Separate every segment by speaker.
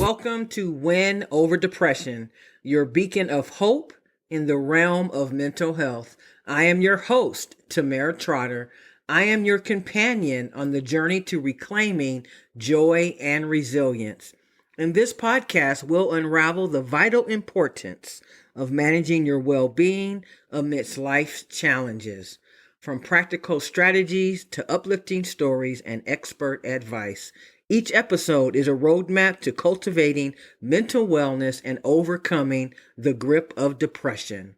Speaker 1: Welcome to Win Over Depression, your beacon of hope in the realm of mental health. I am your host, Tamera. I am your companion on the journey to reclaiming joy and resilience. In this podcast, we'll unravel the vital importance of managing your well-being amidst life's challenges. From practical strategies to uplifting stories and expert advice, each episode is a roadmap to cultivating mental wellness and overcoming the grip of depression.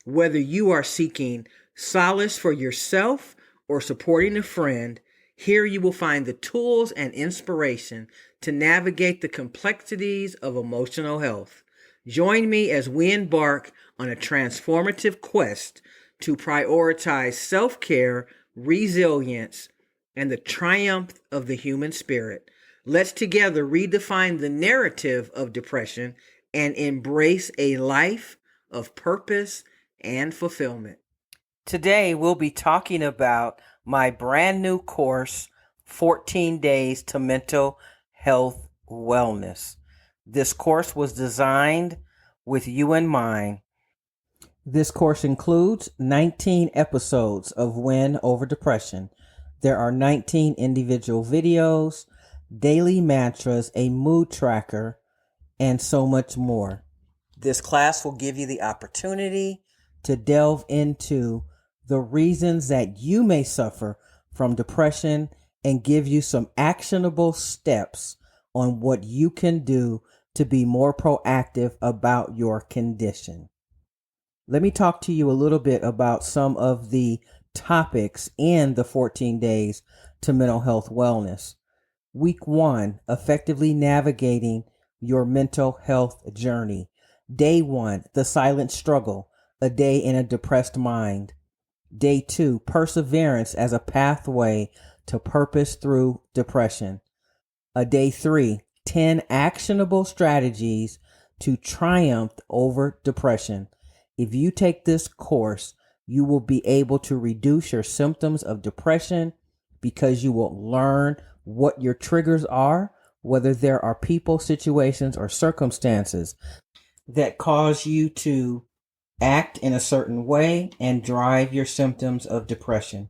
Speaker 1: Whether you are seeking solace for yourself or supporting a friend, here you will find the tools and inspiration to navigate the complexities of emotional health. Join me as we embark on a transformative quest to prioritize self-care, resilience, and the triumph of the human spirit. Let's together redefine the narrative of depression and embrace a life of purpose and fulfillment. Today, we'll be talking about my brand new course, 14 Days to Mental Health Wellness. This course was designed with you in mind. This course includes 19 episodes of Win Over Depression. There are 19 individual videos, daily mantras, a mood tracker, and so much more. This class will give you the opportunity to delve into the reasons that you may suffer from depression and give you some actionable steps on what you can do to be more proactive about your condition. Let me talk to you a little bit about some of the topics in the 14 Days to Mental Health Wellness. Week 1, effectively navigating your mental health journey. Day 1, the silent struggle, a day in a depressed mind. Day 2, perseverance as a pathway to purpose through depression. Day 3, 10 actionable strategies to triumph over depression. If you take this course, you will be able to reduce your symptoms of depression because you will learn what your triggers are, whether there are people, situations, or circumstances that cause you to act in a certain way and drive your symptoms of depression.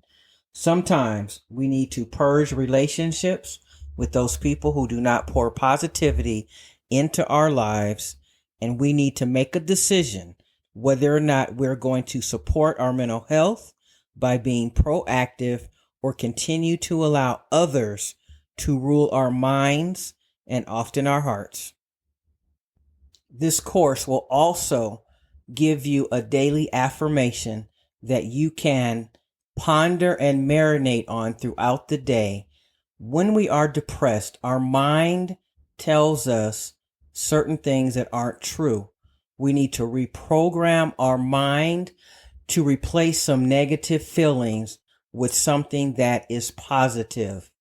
Speaker 1: Sometimes we need to purge relationships with those people who do not pour positivity into our lives, and we need to make a decision whether or not we're going to support our mental health by being proactive or continue to allow others to rule our minds and often our hearts. This course will also give you a daily affirmation that you can ponder and marinate on throughout the day. When we are depressed, our mind tells us certain things that aren't true. We need to reprogram our mind to replace some negative feelings with something that is positive.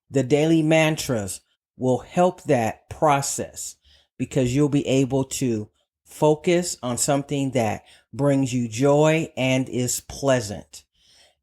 Speaker 1: The daily mantras will help that process because you'll be able to focus on something that brings you joy and is pleasant.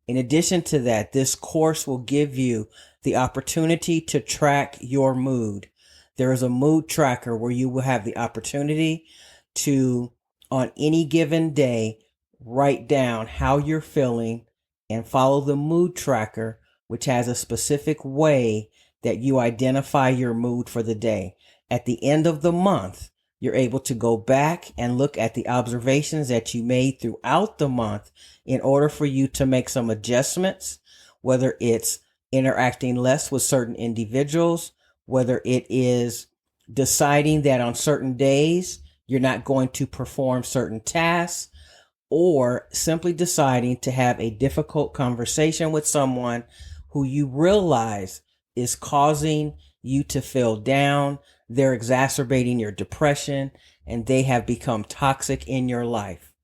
Speaker 1: In addition to that, this course will give you the opportunity to track your mood. There is a mood tracker where you will have the opportunity to, on any given day, write down how you're feeling and follow the mood tracker, which has a specific way that you identify your mood for the day. At the end of the month, you're able to go back and look at the observations that you made throughout the month in order for you to make some adjustments, whether it's interacting less with certain individuals, whether it is deciding that on certain days you're not going to perform certain tasks, or simply deciding to have a difficult conversation with someone who you realize is causing you to feel down. They're exacerbating your depression and they have become toxic in your life.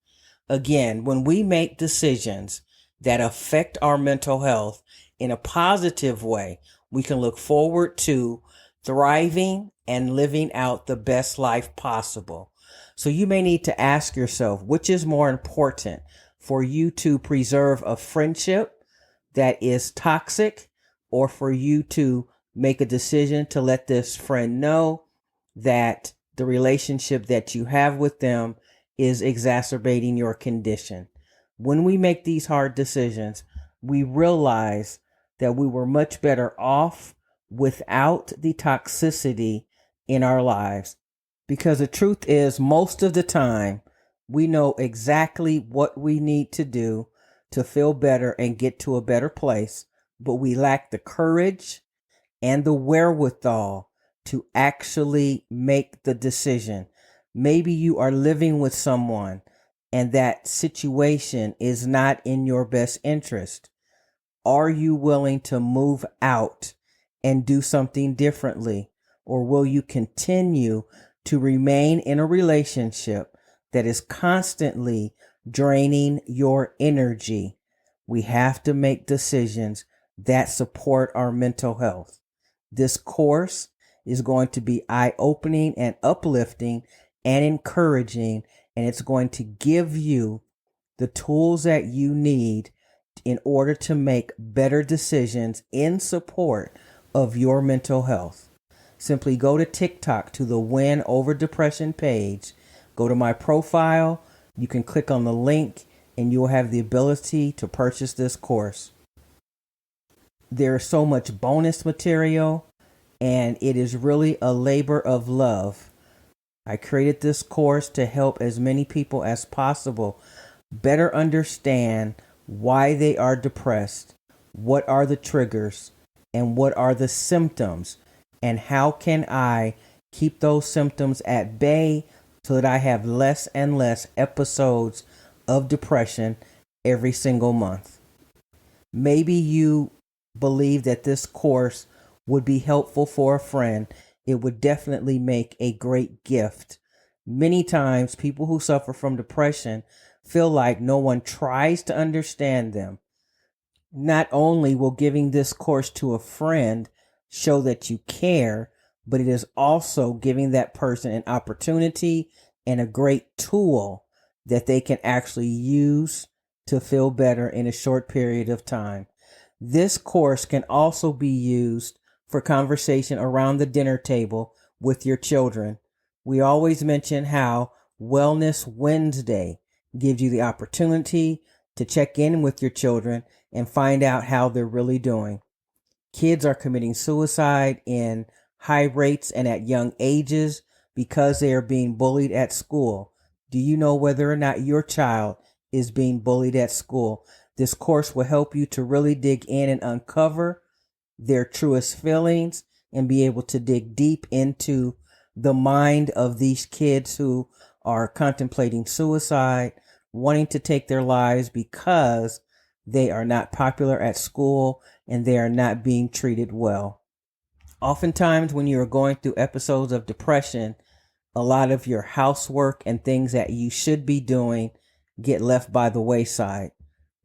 Speaker 1: Again, when we make decisions that affect our mental health in a positive way, we can look forward to thriving and living out the best life possible. So you may need to ask yourself, which is more important for you to preserve a friendship that is toxic, or for you to make a decision to let this friend know that the relationship that you have with them is exacerbating your condition. When we make these hard decisions, we realize that we were much better off without the toxicity in our lives. Because the truth is, most of the time, we know exactly what we need to do to feel better and get to a better place, but we lack the courage and the wherewithal to actually make the decision. Maybe you are living with someone and that situation is not in your best interest. Are you willing to move out and do something differently? Or will you continue to remain in a relationship that is constantly draining your energy? We have to make decisions that support our mental health. This course is going to be eye-opening and uplifting and encouraging, and it's going to give you the tools that you need in order to make better decisions in support of your mental health. Simply go to TikTok to the Win Over Depression page. Go to my profile. You can click on the link and you will have the ability to purchase this course. There is so much bonus material and it is really a labor of love. I created this course to help as many people as possible better understand why they are depressed, what are the triggers, and what are the symptoms, and how can I keep those symptoms at bay so that I have less and less episodes of depression every single month. Maybe you believe that this course would be helpful for a friend. It would definitely make a great gift. Many times people who suffer from depression feel like no one tries to understand them. Not only will giving this course to a friend show that you care, but it is also giving that person an opportunity and a great tool that they can actually use to feel better in a short period of time. This course can also be used for conversation around the dinner table with your children. We always mention how Wellness Wednesday gives you the opportunity to check in with your children and find out how they're really doing. Kids are committing suicide in high rates and at young ages because they are being bullied at school. Do you know whether or not your child is being bullied at school? This course will help you to really dig in and uncover their truest feelings and be able to dig deep into the mind of these kids who are contemplating suicide, wanting to take their lives because they are not popular at school and they are not being treated well. Oftentimes, when you are going through episodes of depression, a lot of your housework and things that you should be doing get left by the wayside.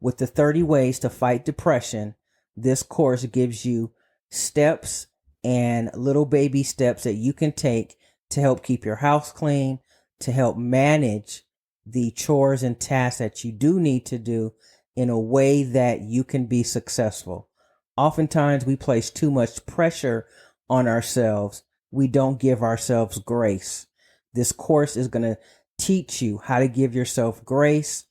Speaker 1: With the 30 ways to fight depression, this course gives you steps and little baby steps that you can take to help keep your house clean, to help manage the chores and tasks that you do need to do in a way that you can be successful. Oftentimes we place too much pressure on ourselves. We don't give ourselves grace. This course is going to teach you how to give yourself grace,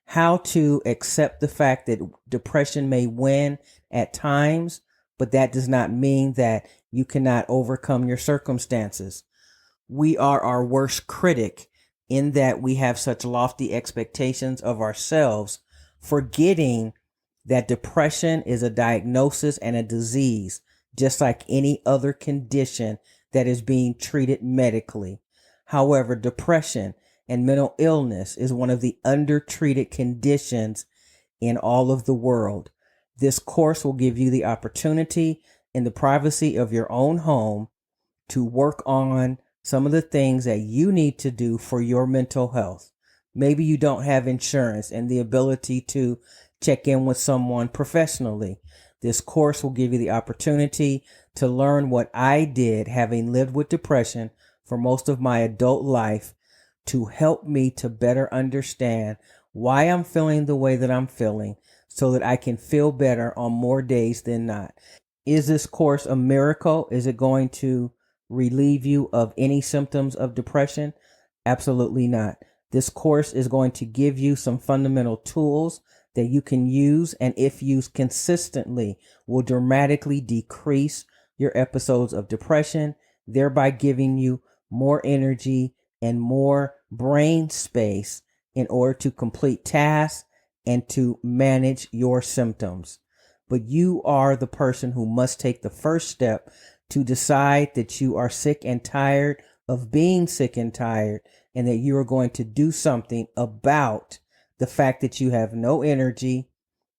Speaker 1: how to accept the fact that depression may win at times, but that does not mean that you cannot overcome your circumstances. We are our worst critic in that we have such lofty expectations of ourselves, forgetting that depression is a diagnosis and a disease, just like any other condition that is being treated medically. However, depression and mental illness is one of the undertreated conditions in all of the world. This course will give you the opportunity in the privacy of your own home to work on some of the things that you need to do for your mental health. Maybe you don't have insurance and the ability to check in with someone professionally. This course will give you the opportunity to learn what I did, having lived with depression for most of my adult life, to help me to better understand why I'm feeling the way that I'm feeling so that I can feel better on more days than not. Is this course a miracle? Is it going to relieve you of any symptoms of depression? Absolutely not. This course is going to give you some fundamental tools that you can use, and if used consistently, will dramatically decrease your episodes of depression, thereby giving you more energy and more brain space in order to complete tasks and to manage your symptoms. But you are the person who must take the first step to decide that you are sick and tired of being sick and tired, and that you are going to do something about the fact that you have no energy,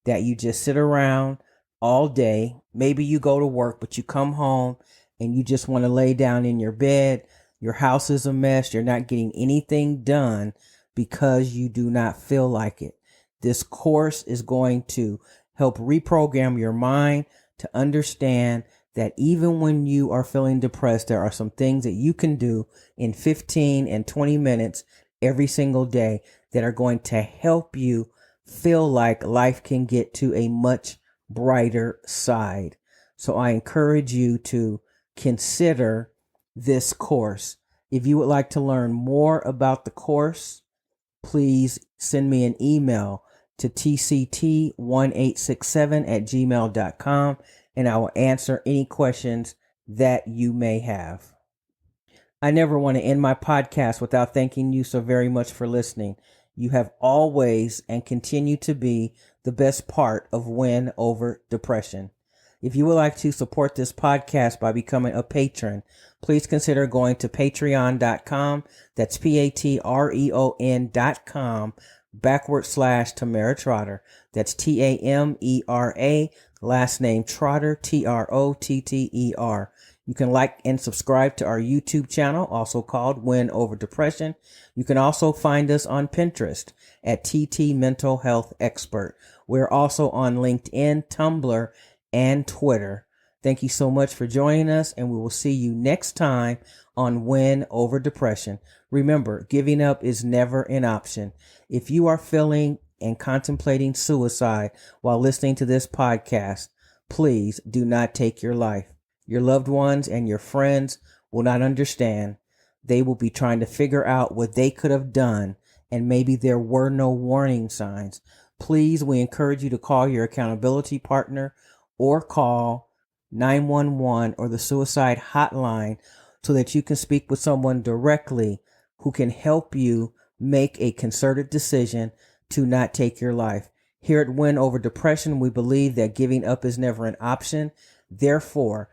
Speaker 1: that you just sit around all day. Maybe you go to work, but you come home and you just want to lay down in your bed. Your house is a mess. You're not getting anything done because you do not feel like it. This course is going to help reprogram your mind to understand that even when you are feeling depressed, there are some things that you can do in 15 and 20 minutes every single day that are going to help you feel like life can get to a much brighter side. So I encourage you to consider this course. If you would like to learn more about the course, please send me an email to tct1867@gmail.com, and I will answer any questions that you may have. I never want to end my podcast without thanking you so very much for listening. You have always and continue to be the best part of Win Over Depression. If you would like to support this podcast by becoming a patron, please consider going to patreon.com. That's patreon.com/Tamera Trotter. That's Tamera, last name Trotter, Trotter. You can like and subscribe to our YouTube channel, also called Win Over Depression. You can also find us on Pinterest at TT Mental Health Expert. We're also on LinkedIn, Tumblr, and Twitter. Thank you so much for joining us, and we will see you next time on Win Over Depression. Remember, giving up is never an option. If you are feeling and contemplating suicide while listening to this podcast, please do not take your life. Your loved ones and your friends will not understand. They will be trying to figure out what they could have done, and maybe there were no warning signs. Please, we encourage you to call your accountability partner or call 911 or the suicide hotline so that you can speak with someone directly who can help you make a concerted decision to not take your life. Here at Win Over Depression, we believe that giving up is never an option. Therefore,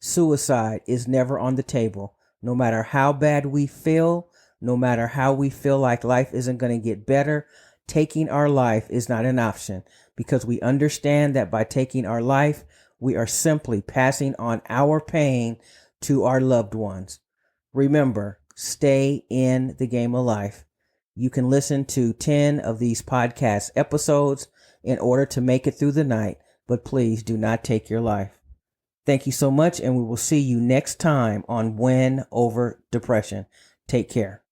Speaker 1: suicide is never on the table. No matter how bad we feel, no matter how we feel like life isn't going to get better, taking our life is not an option, because we understand that by taking our life, we are simply passing on our pain to our loved ones. Remember, stay in the game of life. You can listen to 10 of these podcast episodes in order to make it through the night, but please do not take your life. Thank you so much, and we will see you next time on Win Over Depression. Take care.